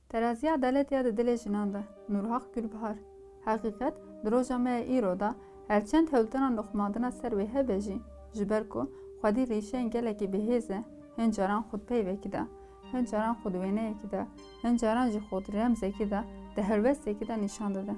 Teraziya adalet ya da dilê jinan de Nurhaq Gülbihar. Heqîqet di roja me îro da herçend hewltena noxmandina ser wê hebe jî ji ber ku xwedî rêşeyên gelekî bihêz e hin caran xwedpeyvekî de, hin caran xwedwêneyekî de, hin caran jî xwedremzekî de di helwestekî de nîşan dide.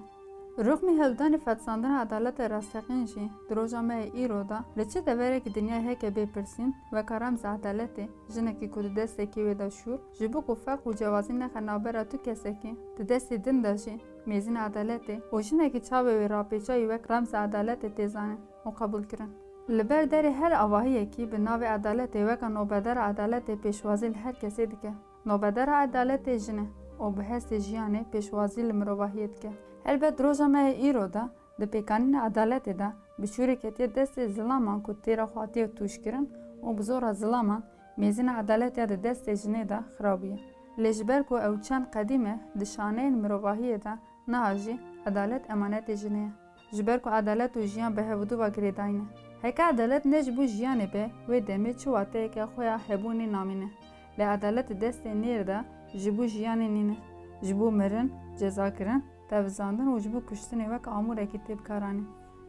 Rûxmî hevdanê fedsandina adaleta rastexîn jî di roja me îro da li çi deverekî dinya heke bêpirsîn weka remza adeletê jinekî ku di destekî wê de şûr ji bo ku feq û cewazî nexe navbera tu kesekî di destê din de jî mêzîna adeletê û jinekî çavê wê rapêçayî wek remza adeletê tê zanin û qebûl kirin. Li ber derê her avahiyekî bi navê adeletê weka nobedera adeletê pêşwazî li her kesê dike. Nobedera adeletê jin e û bi hestê jiyanê pêşwazî li mirovahiyê dike. Helbet roja me îro da di pêkanîna adeletê de biçûrê ketiye destê zilaman ku têra xwatiye tûşkirin û bi zora zilaman mêzîna adeletya di destê jinê de xirabûye. Lê ji ber ku ew çend qedîm e di şaneyên mirovahiyê de niha jî adelet emanetê jinê ye. Ji ber ku adelet û jiyan bi hevdûva girêdayîn e. Heke adelet ne ji bo jiyanê be wê demê çi wateyeke xwe ya hebûnê namîne. Lê adelet di destê nêr de ji bo jiyanê nîne. Ji bo mirin, cezakirin, tevzandin û ji bo kuştinê wek amûrekî tê bikaranîn.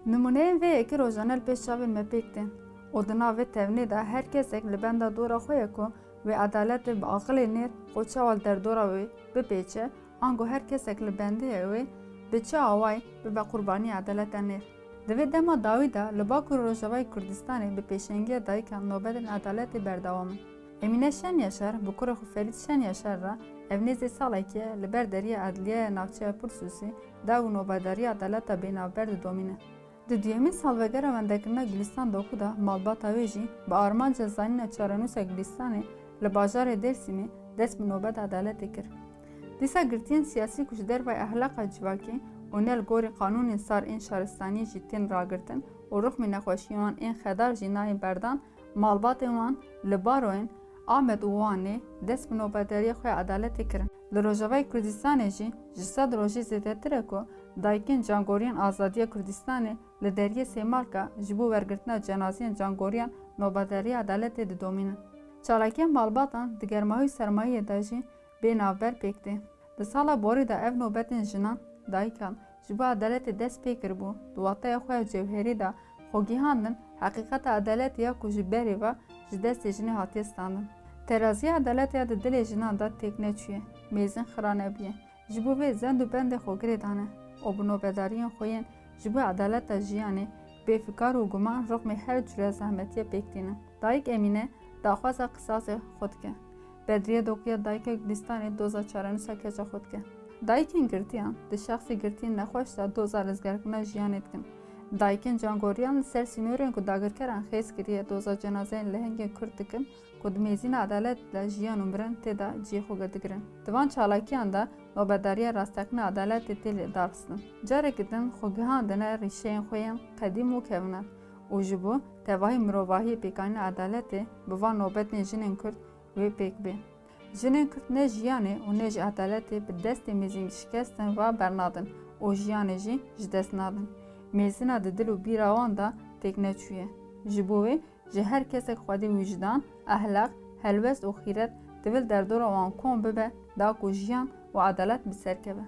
Nimûneyên vê yekî rojanel pêş çavên me pêk tên û di nav vê tevnê de her kesek li benda dora xwe ye ku wê adeletê bi aqilê nêr xwe çawa derdora wê bipêçe ango her kesek li bendiyê wê bi çi awayî bibe qurbanî adeleta nêr. Di vê dema dawî de li Bakur û Rojavayê Kurdistanê bi pêşengiya dayîkan nobetên adeletê berdewam in. Emîne Şen Yaşar bi kurê xwe Ferîd Şen Yaşar re evnêzê salekî ye li ber deriya Edliyeya Navçeya Pirsûsê dew û nobedariya adeleta bênavber didomîne. Di duyemîn salvegera wendekirina Gülistan doku da malbata wê jî bi armanca zanîna çarenûsa Gülistanê li bajarê Dêrsimê dest bi nobet adeletê kir. Dîsa girtiyên siyasî ku ji derve ehlaqa civakî û nel gorî qanûnên sar ên şaristaniyê jî tên ragirtin û rûxmê nexweşiyên wan ên xedar jî nayên berdan, malbatên wan li baroyên Amed û Wanê dest bi nobedariya xwe ya adeletê kirin. Li Rojavayê Kurdistanê jî ji sed rojî zêdetir e ku dayikên cangoriyên Azadiya Kurdistanê li deriyê Sêmalka ji bo wergirtina cenazeyên cangoriyan nobedariya adeletê didomînin. Çalakiyên malbatan di germahûyê sermayeyê de jî bênavber pêk tê. Di sala borî de ev nobetên jinan dayikan ji bo adeletê dest pê kiribû di wateya xwe ya cewherî de xwegîhandin heqîqeta adeletê ya ku ji berê ve ji destê jinê hatiye standin. Teraziya adeletê ya di dilê jinan de têk neçûye, mêzin xira nebiye. Ji bo vê zend û bendê xwe girê dane û bi nobedariyên xwe yên ji bo adeleta jiyanê bêfikar û guman rûxmê her cure zehmetiye pêktînin. Dayîk Emîne daxwaza qisasê xwe dike. Bedriye Dokuya dayika Gülistanê doza çarenûsa keça xwe dike. Dayikên girtiyan di şexsî girtiyên nexweş de doza lezgerkirina jiyanê dikin. Dayikên cangoriyan li ser sînorên ku dagirkeran xêz kiriye doza cenazeyên lehengên Kurd dikin ku di mêzîna adelet de jiyan û mirin tê de cî xwe girdigirin. Di van çalakiyan de nobedariya rastexîna adeletê tê lê darxistin. Carekî din xwegihandine rîşeyên xwe yên qedîm û kevner û ji bo tevahî mirovahiyê pêkanîna adeletê bi van nobetên jinên Kurd wê pêk bê. Jinên Kurd ne jiyanê û ne jî adeletê bi destê mêzîn şikestin ve bernadin û jiyanê jî ji dest nadin. Mêzîna di dil û bîra wan da têk neçûye. Ji bo wê ji her kesek xwedî wîcdan, ehlaq, helwest û xîret divil derdora wan kom bibe da ku jiyan û adelet bi ser keve.